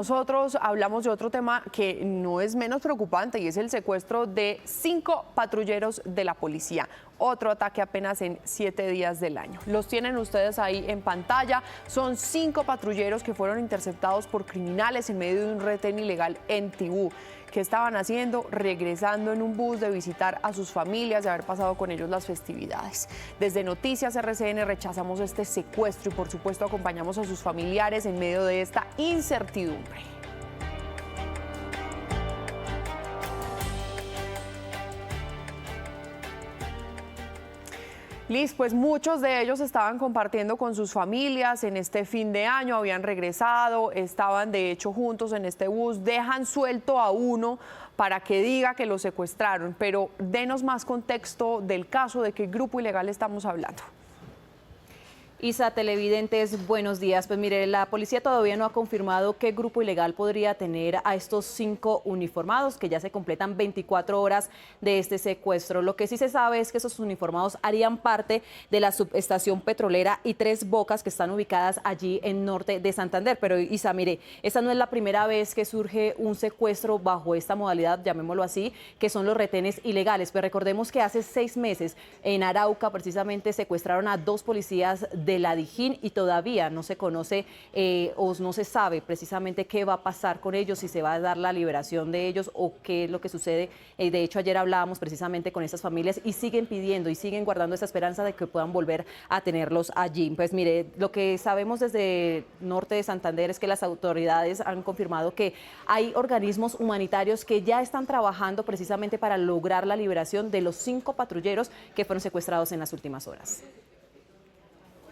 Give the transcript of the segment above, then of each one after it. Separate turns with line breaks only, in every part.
Nosotros hablamos de otro tema que no es menos preocupante y es el secuestro de 5 patrulleros de la policía. Otro ataque apenas en 7 días del año. Los tienen ustedes ahí en pantalla. Son 5 patrulleros que fueron interceptados por criminales en medio de un retén ilegal en Tibú. ¿Qué estaban haciendo? Regresando en un bus de visitar a sus familias, de haber pasado con ellos las festividades. Desde Noticias RCN rechazamos este secuestro y por supuesto acompañamos a sus familiares en medio de esta incertidumbre. Liz, pues muchos de ellos estaban compartiendo con sus familias en este fin de año, habían regresado, estaban de hecho juntos en este bus, dejan suelto a uno para que diga que lo secuestraron, pero denos más contexto del caso, de qué grupo ilegal estamos hablando.
Isa, televidentes, buenos días. Pues mire, la policía todavía no ha confirmado qué grupo ilegal podría tener a estos 5 uniformados, que ya se completan 24 horas de este secuestro. Lo que sí se sabe es que esos uniformados harían parte de la subestación petrolera y Tres Bocas, que están ubicadas allí en norte de Santander. Pero Isa, mire, esta no es la primera vez que surge un secuestro bajo esta modalidad, llamémoslo así, que son los retenes ilegales. Pues recordemos que hace 6 meses en Arauca precisamente secuestraron a 2 policías de la Dijín y todavía no se conoce o no se sabe precisamente qué va a pasar con ellos, si se va a dar la liberación de ellos o qué es lo que sucede. De hecho, ayer hablábamos precisamente con estas familias y siguen pidiendo y siguen guardando esa esperanza de que puedan volver a tenerlos allí. Pues mire, lo que sabemos desde norte de Santander es que las autoridades han confirmado que hay organismos humanitarios que ya están trabajando precisamente para lograr la liberación de los 5 patrulleros que fueron secuestrados en las últimas horas.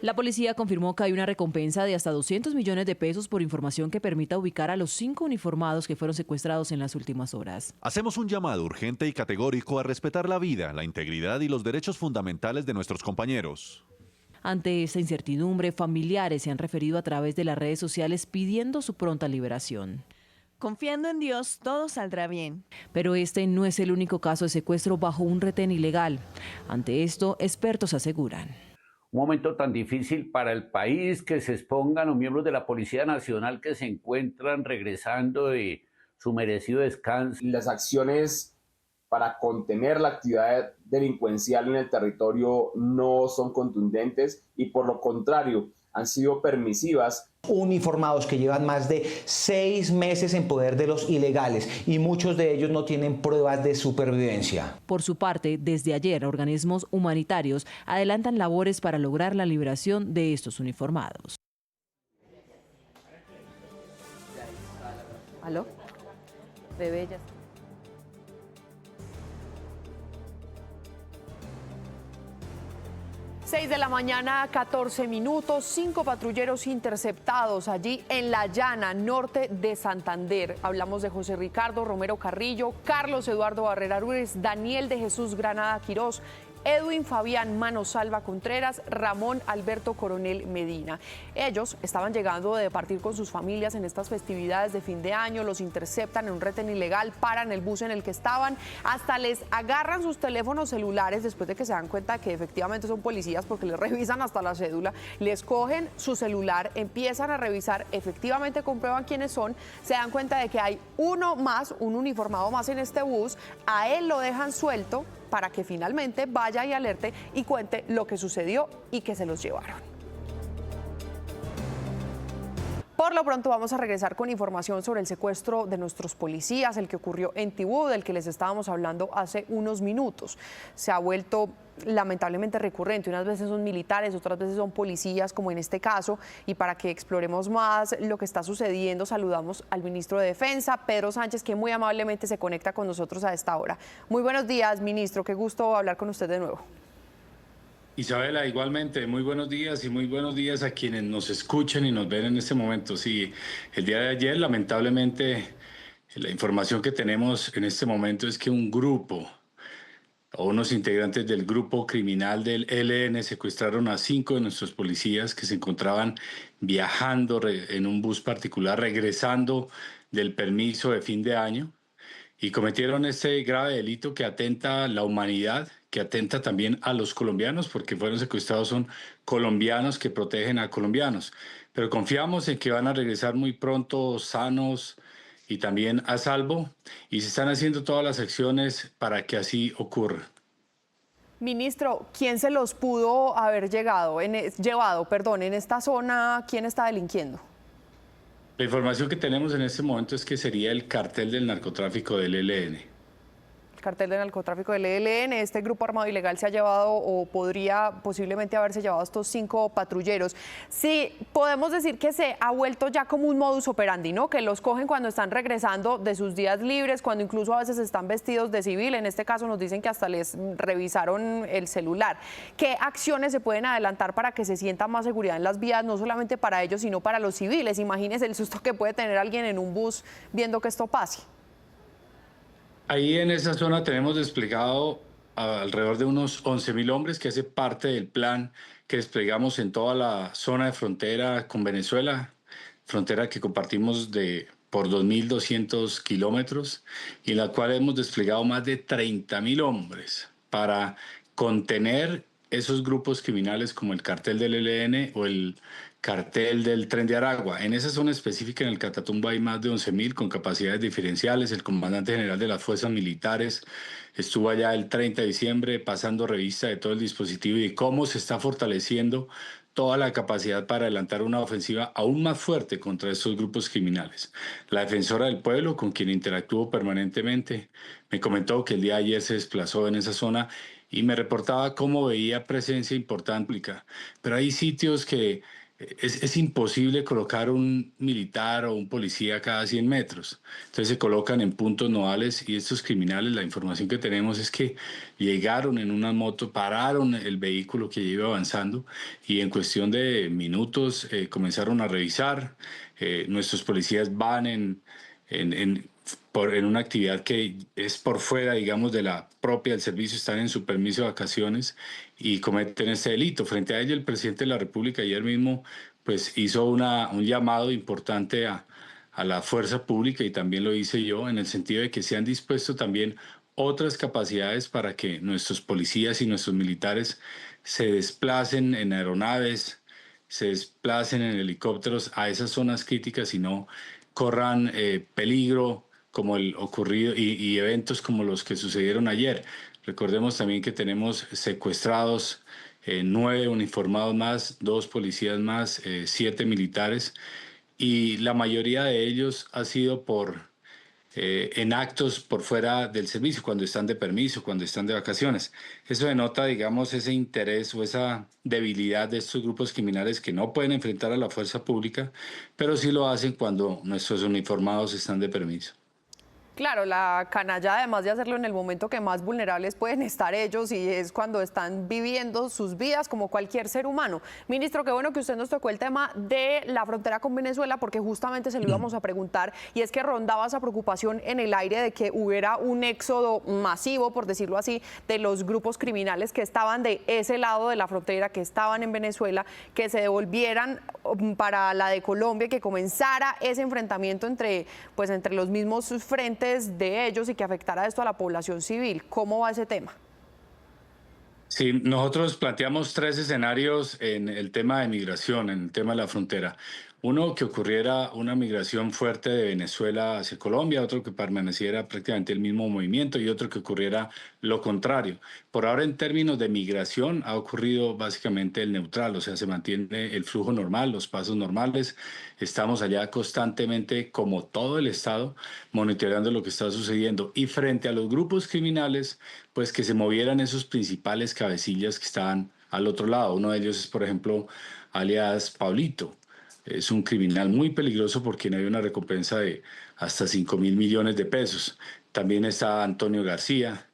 La policía confirmó que hay una recompensa de hasta 200 millones de pesos por información que permita ubicar a los 5 uniformados que fueron secuestrados en las últimas horas.
Hacemos un llamado urgente y categórico a respetar la vida, la integridad y los derechos fundamentales de nuestros compañeros.
Ante esta incertidumbre, familiares se han referido a través de las redes sociales pidiendo su pronta liberación.
Confiando en Dios, todo saldrá bien.
Pero este no es el único caso de secuestro bajo un retén ilegal. Ante esto, expertos aseguran.
Un momento tan difícil para el país, que se expongan los miembros de la Policía Nacional que se encuentran regresando de su merecido descanso.
Las acciones para contener la actividad delincuencial en el territorio no son contundentes y por lo contrario han sido permisivas.
Uniformados que llevan más de 6 meses en poder de los ilegales y muchos de ellos no tienen pruebas de supervivencia.
Por su parte, desde ayer, organismos humanitarios adelantan labores para lograr la liberación de estos uniformados.
¿Aló? Bebé, ya.
6 de la mañana, 14 minutos, 5 patrulleros interceptados allí en La Llana, norte de Santander. Hablamos de José Ricardo Romero Carrillo, Carlos Eduardo Barrera Ruiz, Daniel de Jesús Granada Quirós, Edwin Fabián Manosalva Contreras, Ramón Alberto Coronel Medina. Ellos estaban llegando de partir con sus familias en estas festividades de fin de año, los interceptan en un retén ilegal, paran el bus en el que estaban, hasta les agarran sus teléfonos celulares después de que se dan cuenta que efectivamente son policías porque les revisan hasta la cédula, les cogen su celular, empiezan a revisar, efectivamente comprueban quiénes son, se dan cuenta de que hay uno más, un uniformado más en este bus, a él lo dejan suelto para que finalmente vaya y alerte y cuente lo que sucedió y que se los llevaron. Por lo pronto vamos a regresar con información sobre el secuestro de nuestros policías, el que ocurrió en Tibú, del que les estábamos hablando hace unos minutos. Se ha vuelto lamentablemente recurrente, unas veces son militares, otras veces son policías, como en este caso, y para que exploremos más lo que está sucediendo, saludamos al ministro de Defensa, Pedro Sánchez, que muy amablemente se conecta con nosotros a esta hora. Muy buenos días, ministro, qué gusto hablar con usted de nuevo.
Isabela, igualmente, muy buenos días y muy buenos días a quienes nos escuchan y nos ven en este momento. Sí, el día de ayer, lamentablemente, la información que tenemos en este momento es que un grupo o unos integrantes del grupo criminal del ELN secuestraron a 5 de nuestros policías que se encontraban viajando en un bus particular, regresando del permiso de fin de año, y cometieron este grave delito que atenta a la humanidad, que atenta también a los colombianos, porque fueron secuestrados, son colombianos que protegen a colombianos. pero confiamos en que van a regresar muy pronto sanos y también a salvo, y se están haciendo todas las acciones para que así ocurra.
Ministro, ¿quién se los pudo haber llevado en esta zona? ¿Quién está delinquiendo?
La información que tenemos en este momento es que sería el cartel del narcotráfico del ELN.
El cartel del narcotráfico del ELN, este grupo armado ilegal se ha llevado o podría posiblemente haberse llevado a estos 5 patrulleros. Sí, podemos decir que se ha vuelto ya como un modus operandi, ¿no? Que los cogen cuando están regresando de sus días libres, cuando incluso a veces están vestidos de civil. En este caso nos dicen que hasta les revisaron el celular. ¿Qué acciones se pueden adelantar para que se sienta más seguridad en las vías, no solamente para ellos, sino para los civiles? Imagínense el susto que puede tener alguien en un bus viendo que esto pase.
Ahí en esa zona tenemos desplegado alrededor de unos 11.000 hombres, que hace parte del plan que desplegamos en toda la zona de frontera con Venezuela, frontera que compartimos por 2.200 kilómetros, y en la cual hemos desplegado más de 30.000 hombres para contener esos grupos criminales como el cartel del ELN o el cartel del Tren de Aragua. En esa zona específica, en el Catatumbo, hay más de 11.000 con capacidades diferenciales. El comandante general de las fuerzas militares estuvo allá el 30 de diciembre pasando revista de todo el dispositivo y de cómo se está fortaleciendo toda la capacidad para adelantar una ofensiva aún más fuerte contra estos grupos criminales. La defensora del pueblo, con quien interactúo permanentemente, me comentó que el día de ayer se desplazó en esa zona y me reportaba cómo veía presencia importante. Pero hay sitios que es imposible colocar un militar o un policía cada 100 metros. Entonces se colocan en puntos nodales y estos criminales, la información que tenemos es que llegaron en una moto, pararon el vehículo que iba avanzando y en cuestión de minutos comenzaron a revisar. Nuestros policías van en una actividad que es por fuera, digamos, de la propia del servicio, están en su permiso de vacaciones y cometen este delito. Frente a ello, el presidente de la República ayer mismo pues, hizo un llamado importante a la fuerza pública, y también lo hice yo, en el sentido de que se han dispuesto también otras capacidades para que nuestros policías y nuestros militares se desplacen en aeronaves, se desplacen en helicópteros a esas zonas críticas y no corran peligro como el ocurrido y eventos como los que sucedieron ayer. Recordemos también que tenemos secuestrados 9 uniformados más, 2 policías más, 7 militares, y la mayoría de ellos ha sido en actos por fuera del servicio, cuando están de permiso, cuando están de vacaciones. Eso denota, digamos, ese interés o esa debilidad de estos grupos criminales que no pueden enfrentar a la fuerza pública, pero sí lo hacen cuando nuestros uniformados están de permiso.
Claro, la canalla, además de hacerlo en el momento que más vulnerables pueden estar ellos, y es cuando están viviendo sus vidas como cualquier ser humano. Ministro, qué bueno que usted nos tocó el tema de la frontera con Venezuela, porque justamente se lo íbamos a preguntar, y es que rondaba esa preocupación en el aire de que hubiera un éxodo masivo, por decirlo así, de los grupos criminales que estaban de ese lado de la frontera, que estaban en Venezuela, que se devolvieran para la de Colombia, que comenzara ese enfrentamiento entre los mismos frentes de ellos y que afectara esto a la población civil. ¿Cómo va ese tema?
Sí, nosotros planteamos 3 escenarios en el tema de migración, en el tema de la frontera. Uno, que ocurriera una migración fuerte de Venezuela hacia Colombia, otro que permaneciera prácticamente el mismo movimiento, y otro que ocurriera lo contrario. Por ahora, en términos de migración, ha ocurrido básicamente el neutral, o sea, se mantiene el flujo normal, los pasos normales. Estamos allá constantemente, como todo el Estado, monitoreando lo que está sucediendo. Y frente a los grupos criminales, pues que se movieran esos principales cabecillas que estaban al otro lado. Uno de ellos es, por ejemplo, alias Pablito. Es un criminal muy peligroso porque no hay una recompensa de hasta 5.000 millones de pesos. También está Antonio García,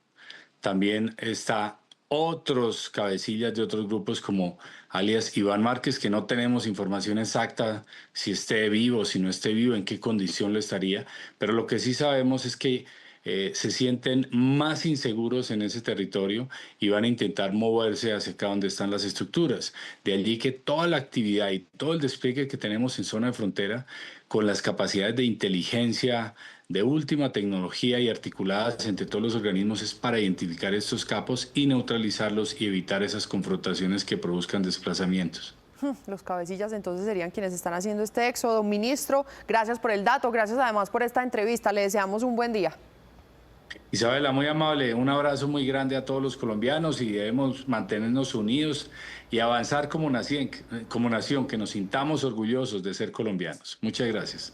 también está otros cabecillas de otros grupos como alias Iván Márquez, que no tenemos información exacta si esté vivo, si no esté vivo, en qué condición lo estaría, pero lo que sí sabemos es que se sienten más inseguros en ese territorio y van a intentar moverse hacia acá donde están las estructuras. De allí que toda la actividad y todo el despliegue que tenemos en zona de frontera, con las capacidades de inteligencia de última tecnología y articuladas entre todos los organismos, es para identificar estos capos y neutralizarlos y evitar esas confrontaciones que produzcan desplazamientos.
Los cabecillas entonces serían quienes están haciendo este éxodo. Ministro, gracias por el dato, gracias además por esta entrevista. Le deseamos un buen día.
Isabela, muy amable, un abrazo muy grande a todos los colombianos y debemos mantenernos unidos y avanzar como nación, que nos sintamos orgullosos de ser colombianos. Muchas gracias.